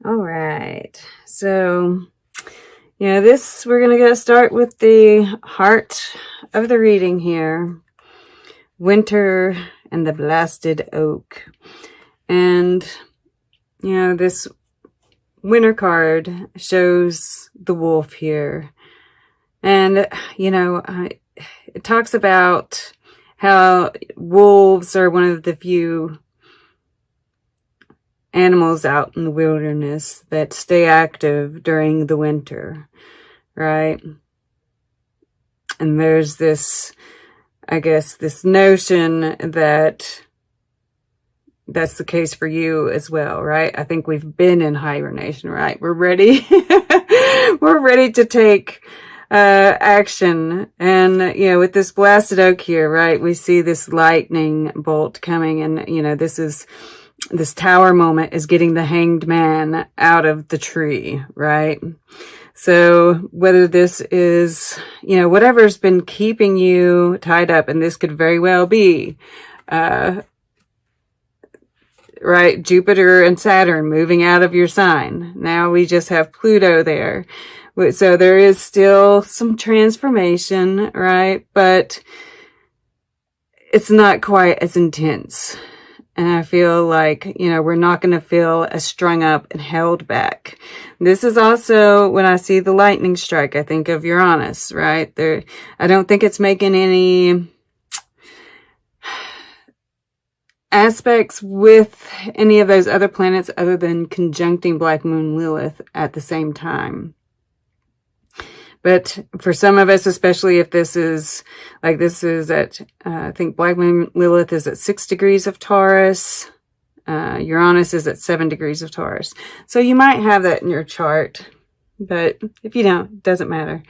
All right. So, we're going to start with the heart of the reading here. Winter and the Blasted Oak. And, this winter card shows the wolf here. And, it talks about how wolves are one of the few animals out in the wilderness that stay active during the winter, right? And there's this, I guess, this notion that that's the case for you as well, right? I think we've been in hibernation, right? We're ready. We're ready to take action. And, with this blasted oak here, right, we see this lightning bolt coming, and, this tower moment is getting the hanged man out of the tree, right? So whether this is, whatever's been keeping you tied up, and this could very well be, right, Jupiter and Saturn moving out of your sign. Now we just have Pluto there. So there is still some transformation, right? But it's not quite as intense. And I feel like, we're not going to feel as strung up and held back. This is also, when I see the lightning strike, I think of Uranus, right? I don't think it's making any aspects with any of those other planets other than conjuncting Black Moon Lilith at the same time. But for some of us, especially if this is at, I think Black Moon Lilith is at 6 degrees of Taurus. Uranus is at 7 degrees of Taurus. So you might have that in your chart. But if you don't, it doesn't matter.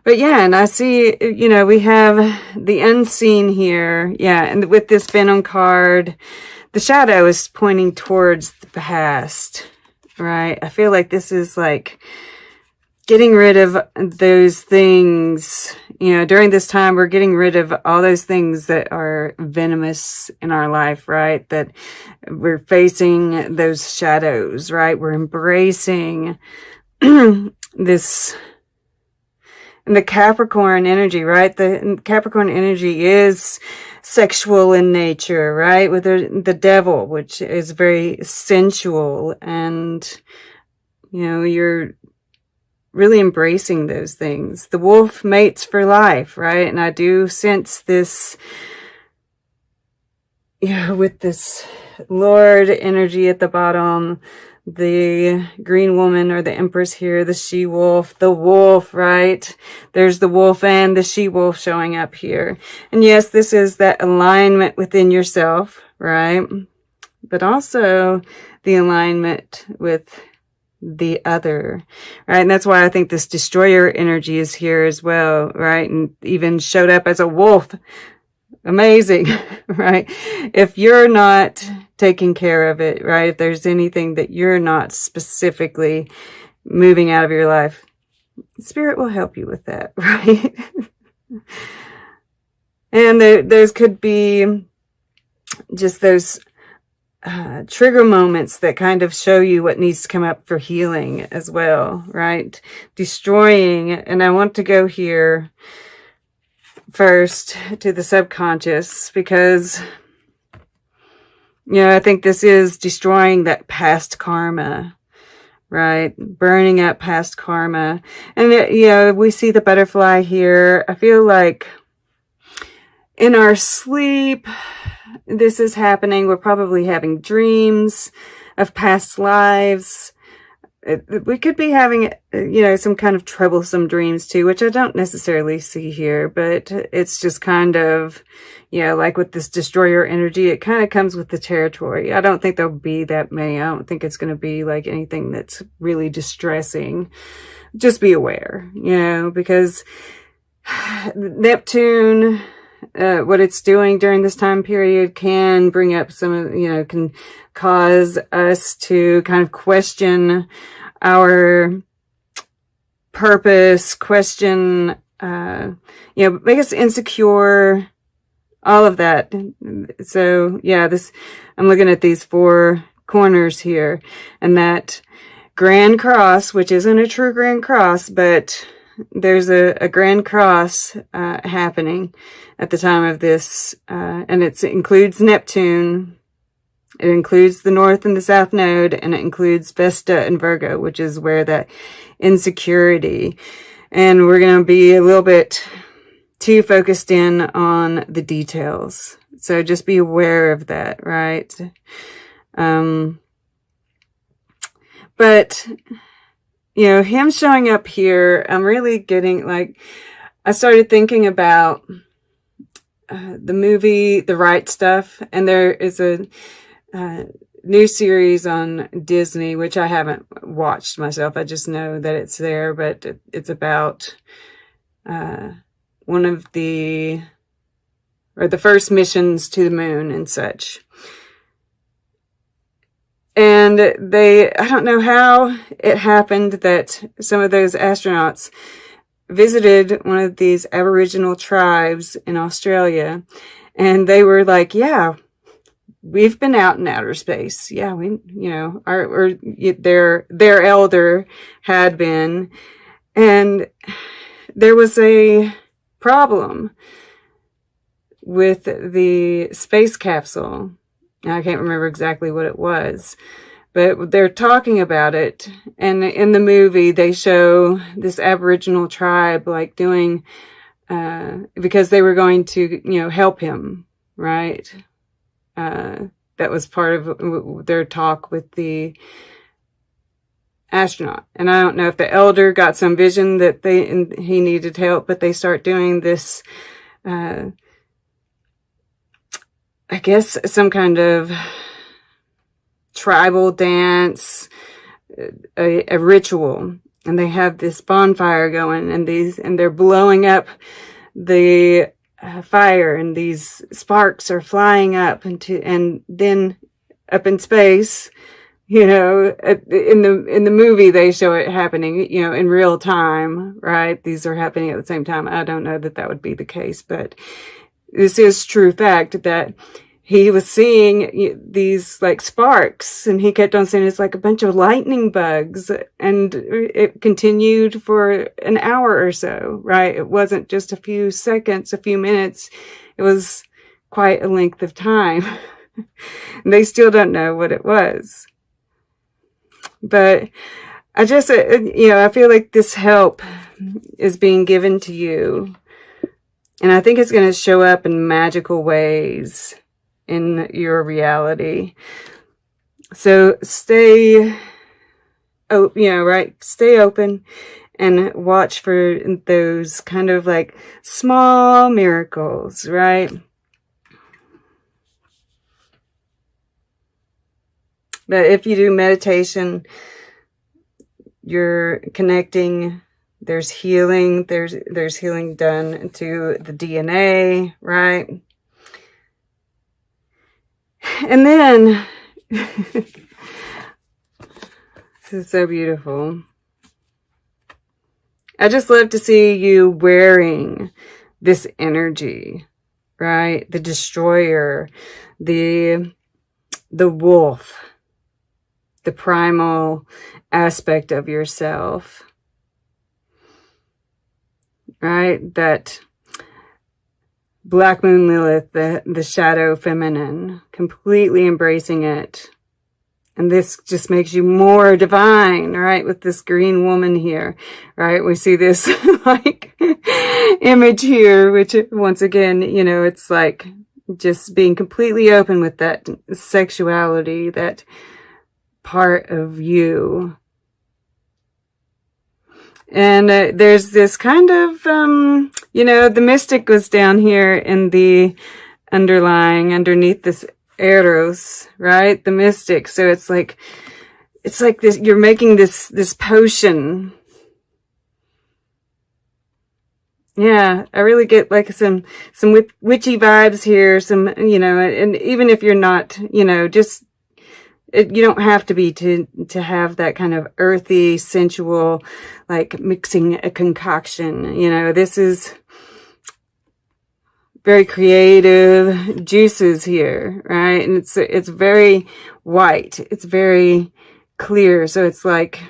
But yeah, and I see, we have the unseen here. Yeah, and with this Venom card, the shadow is pointing towards the past. Right. I feel like this is like getting rid of those things, during this time, we're getting rid of all those things that are venomous in our life, right? That we're facing those shadows, right? We're embracing this, and the Capricorn energy, right? The Capricorn energy is sexual in nature, right? With the devil, which is very sensual, and, you're really embracing those things. The wolf mates for life, right? And I do sense this, with this Lord energy at the bottom, the green woman or the empress here, the she-wolf, the wolf, right? There's the wolf and the she-wolf showing up here. And yes, this is that alignment within yourself, right? But also the alignment with the other, right? And that's why I think this destroyer energy is here as well, right? And even showed up as a wolf. Amazing, right? If you're not taking care of it, right? If there's anything that you're not specifically moving out of your life, Spirit will help you with that, right? And those could be just those trigger moments that kind of show you what needs to come up for healing as well, right? Destroying, and I want to go here first to the subconscious, because I think this is destroying that past karma, right? Burning up past karma. And we see the butterfly here. I feel like in our sleep this is happening. We're probably having dreams of past lives. We could be having, some kind of troublesome dreams too, which I don't necessarily see here, but it's just kind of, like with this destroyer energy, it kind of comes with the territory. I don't think there'll be that many. I don't think it's going to be like anything that's really distressing. Just be aware, because Neptune, what it's doing during this time period can bring up can cause us to kind of question our purpose, question, make us insecure, all of that. So yeah, I'm looking at these 4 corners here. And that Grand Cross, which isn't a true Grand Cross, but there's a Grand Cross happening at the time of this, and it includes Neptune, it includes the North and the South Node, and it includes Vesta and Virgo, which is where that insecurity. And we're going to be a little bit too focused in on the details. So just be aware of that, right? But, you know, him showing up here, I'm really getting, like, I started thinking about the movie The Right Stuff, and there is a new series on Disney, which I haven't watched myself. I just know that it's there, but it's about one of the first missions to the moon and such. And I don't know how it happened that some of those astronauts visited one of these Aboriginal tribes in Australia, and they were like, yeah, we've been out in outer space. Yeah, we, you know, their elder had been, and there was a problem with the space capsule. I can't remember exactly what it was, but they're talking about it. And in the movie, they show this Aboriginal tribe, like, doing, because they were going to, you know, help him, right? That was part of their talk with the astronaut. And I don't know if the elder got some vision that he needed help, but they start doing this, I guess some kind of tribal dance, a ritual, and they have this bonfire going, and they're blowing up the fire, and these sparks are flying up and then up in space. You know, in the movie they show it happening, you know, in real time, right? These are happening at the same time. I don't know that would be the case, but this is true fact that he was seeing these, like, sparks, and he kept on saying it's like a bunch of lightning bugs, and it continued for an hour or so, right? It wasn't just a few seconds, a few minutes. It was quite a length of time. And they still don't know what it was. But I just, you know, I feel like this help is being given to you. And I think it's going to show up in magical ways in your reality. So stay open and watch for those kind of like small miracles, right? But if you do meditation, you're connecting. There's healing. There's healing done to the DNA, right? And then, this is so beautiful. I just love to see you wearing this energy, right? The destroyer, the wolf, the primal aspect of yourself, right? That Black Moon Lilith, the shadow feminine, completely embracing it. And this just makes you more divine, right? With this green woman here, right? We see this like image here, which once again, you know, it's like just being completely open with that sexuality, that part of you. And there's this kind of, you know, the mystic was down here in the underneath this Eros, right? The mystic. So it's like this, you're making this potion. Yeah, I really get like some witchy vibes here, some, you know, and even if you're not, you know, just, you don't have to be to have that kind of earthy, sensual, like mixing a concoction. You know, this is very creative juices here, right? And it's very white. It's very clear. So it's like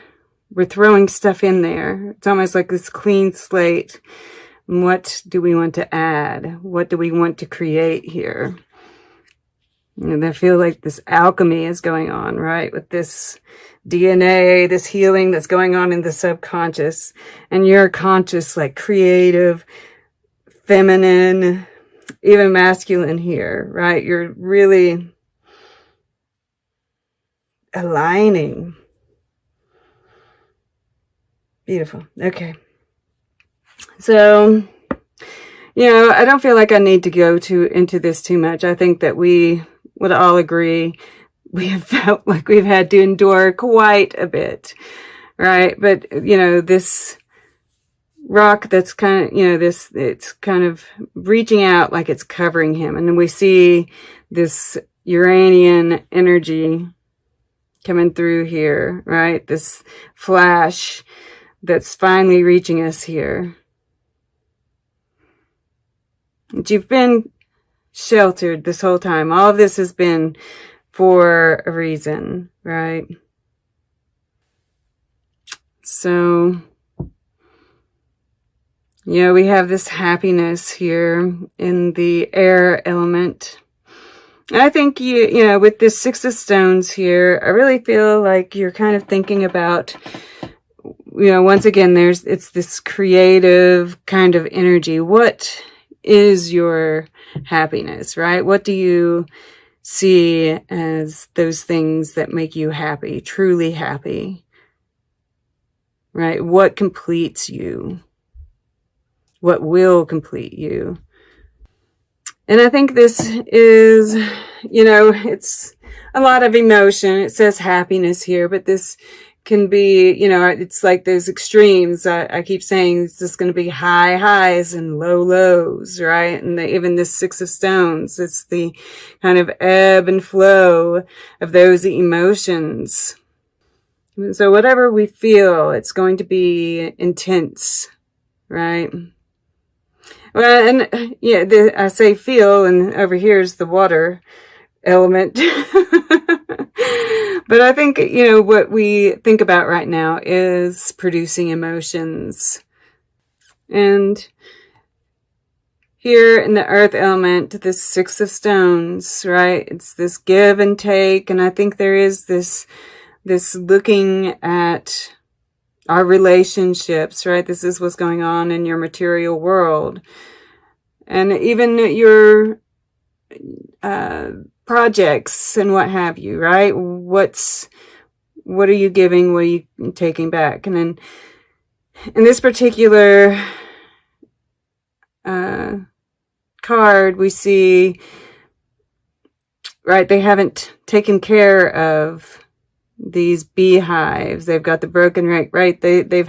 we're throwing stuff in there. It's almost like this clean slate. What do we want to add? What do we want to create here? And I feel like this alchemy is going on, right? With this DNA, this healing that's going on in the subconscious. And your conscious, like creative, feminine, even masculine here, right? You're really aligning. Beautiful. Okay. So, I don't feel like I need to go into this too much. I think that we would all agree we have felt like we've had to endure quite a bit, right? But, this rock that's kind of, it's kind of reaching out like it's covering him. And then we see this Uranian energy coming through here, right? This flash that's finally reaching us here. But you've been sheltered this whole time. All of this has been for a reason, right? So, we have this happiness here in the air element. And I think with this Six of Stones here, I really feel like you're kind of thinking about, once again, it's this creative kind of energy. What is your happiness, right? What do you see as those things that make you happy, truly happy, right? What completes you? What will complete you? And I think this is, it's a lot of emotion. It says happiness here, but this can be, it's like those extremes. I keep saying it's just going to be high highs and low lows, right? And even this Six of Stones, it's the kind of ebb and flow of those emotions. So whatever we feel, it's going to be intense, right? Well, and I say feel, and over here is the water element. But I think, what we think about right now is producing emotions. And here in the earth element, this Six of Stones, right? It's this give and take. And I think there is this looking at our relationships, right? This is what's going on in your material world. And even your projects and what have you, right? What are you giving? What are you taking back? And then in this particular card, we see, right, they haven't taken care of these beehives. They've got the broken right. They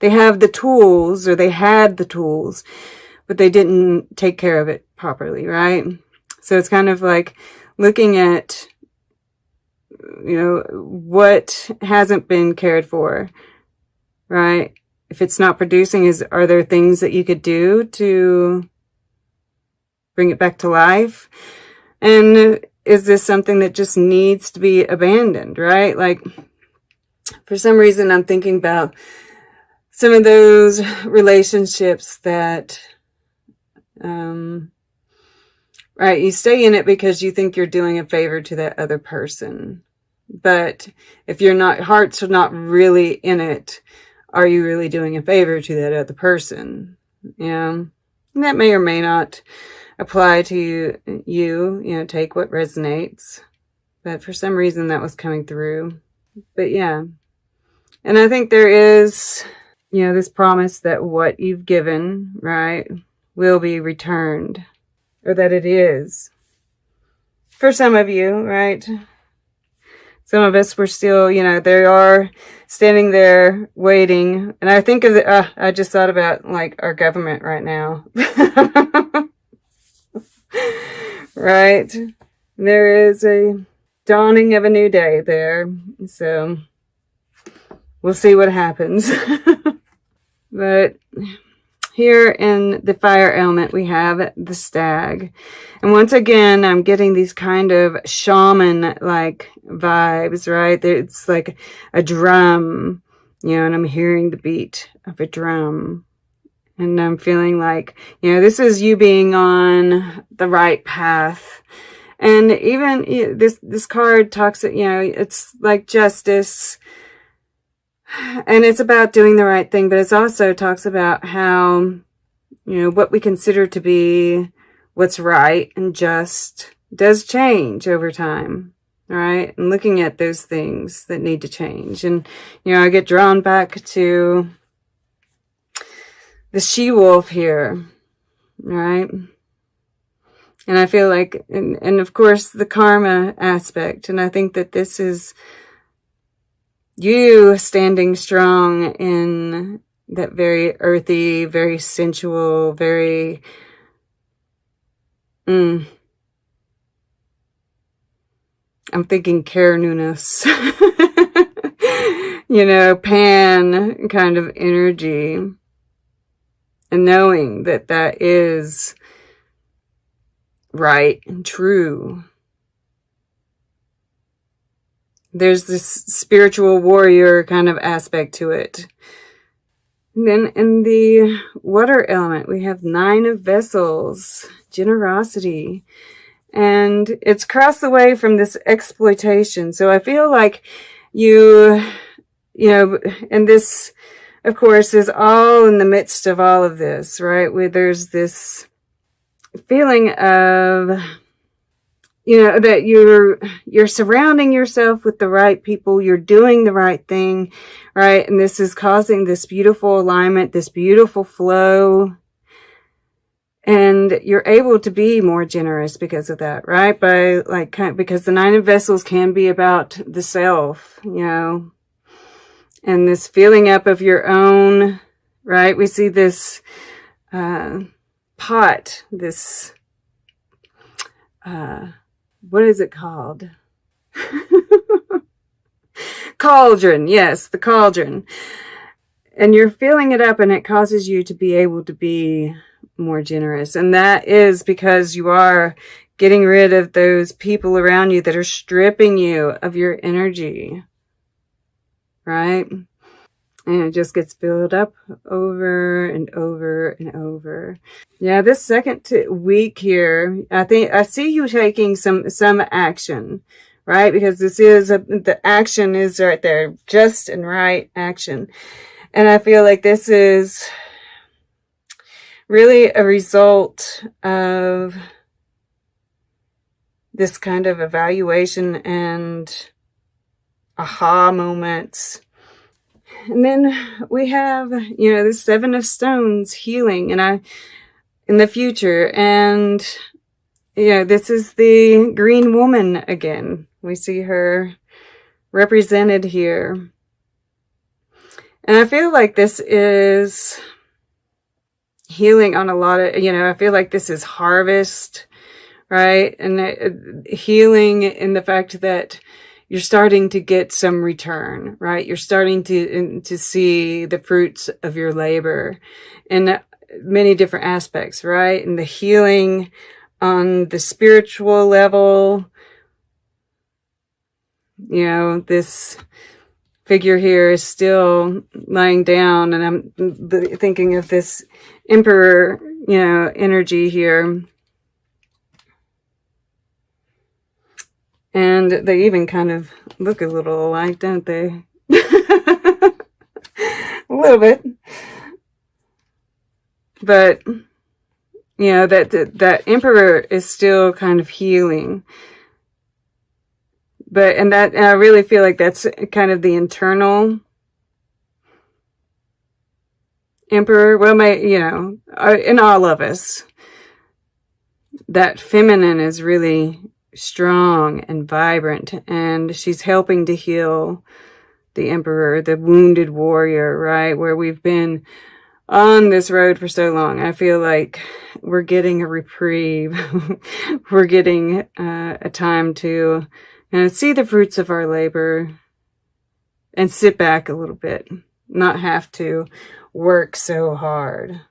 have the tools, or they had the tools, but they didn't take care of it properly, right? So it's kind of like looking at, what hasn't been cared for, right? If it's not producing, are there things that you could do to bring it back to life? And is this something that just needs to be abandoned, right? Like, for some reason, I'm thinking about some of those relationships that, right, you stay in it because you think you're doing a favor to that other person. But if heart's not really in it, are you really doing a favor to that other person? And that may or may not apply to you, take what resonates. But for some reason that was coming through. But yeah. And I think there is, this promise that what you've given, right, will be returned. Or that it is. For some of you, right? Some of us were still, they are standing there waiting. And I think of I just thought about like our government right now. Right? There is a dawning of a new day there. So we'll see what happens. But Here in the fire element, we have the stag. And once again, I'm getting these kind of shaman-like vibes, right? It's like a drum, you know, and I'm hearing the beat of a drum. And I'm feeling like, you know, this is you being on the right path. And even this card talks, you know, it's like justice. And it's about doing the right thing, but it also talks about how, you know, what we consider to be what's right and just does change over time, right? And looking at those things that need to change. And, you know, I get drawn back to the she-wolf here, right? And I feel like, and of course, the karma aspect. And I think that this is you standing strong in that very earthy, very sensual, very, I'm thinking care newness, you know, pan kind of energy. And knowing that that is right and true. There's this spiritual warrior kind of aspect to it. And then in the water element, we have 9 of vessels, generosity. And it's crossed away from this exploitation. So I feel like you know, and this, of course, is all in the midst of all of this, right? Where there's this feeling of, you know, that you're surrounding yourself with the right people, you're doing the right thing, right? And this is causing this beautiful alignment, this beautiful flow. And you're able to be more generous because of that, right? Because the 9 of vessels can be about the self, you know, and this filling up of your own, right? We see this pot, this, what is it called? Cauldron. Yes, the cauldron. And you're filling it up and it causes you to be able to be more generous. And that is because you are getting rid of those people around you that are stripping you of your energy. Right? And it just gets filled up over and over and over. Yeah, this second week here, I see you taking some action, right? Because this is the action is right there, just and right action. And I feel like this is really a result of this kind of evaluation and aha moments. And then we have, you know, the 7 of stones, healing, and in the future. And, you know, this is the green woman again. We see her represented here. And I feel like this is healing on a lot of, you know, I feel like this is harvest, right? And healing in the fact that you're starting to get some return, right? You're starting to see the fruits of your labor in many different aspects, right? And the healing on the spiritual level, you know, this figure here is still lying down, and I'm thinking of this emperor, you know, energy here. And they even kind of look a little alike, don't they? A little bit. But, you know, that emperor is still kind of healing. But, and I really feel like that's kind of the internal emperor. Well, you know, in all of us, that feminine is really strong and vibrant, and she's helping to heal the emperor, the wounded warrior, right? Where we've been on this road for so long. I feel like we're getting a reprieve. We're getting a time to see the fruits of our labor and sit back a little bit, not have to work so hard.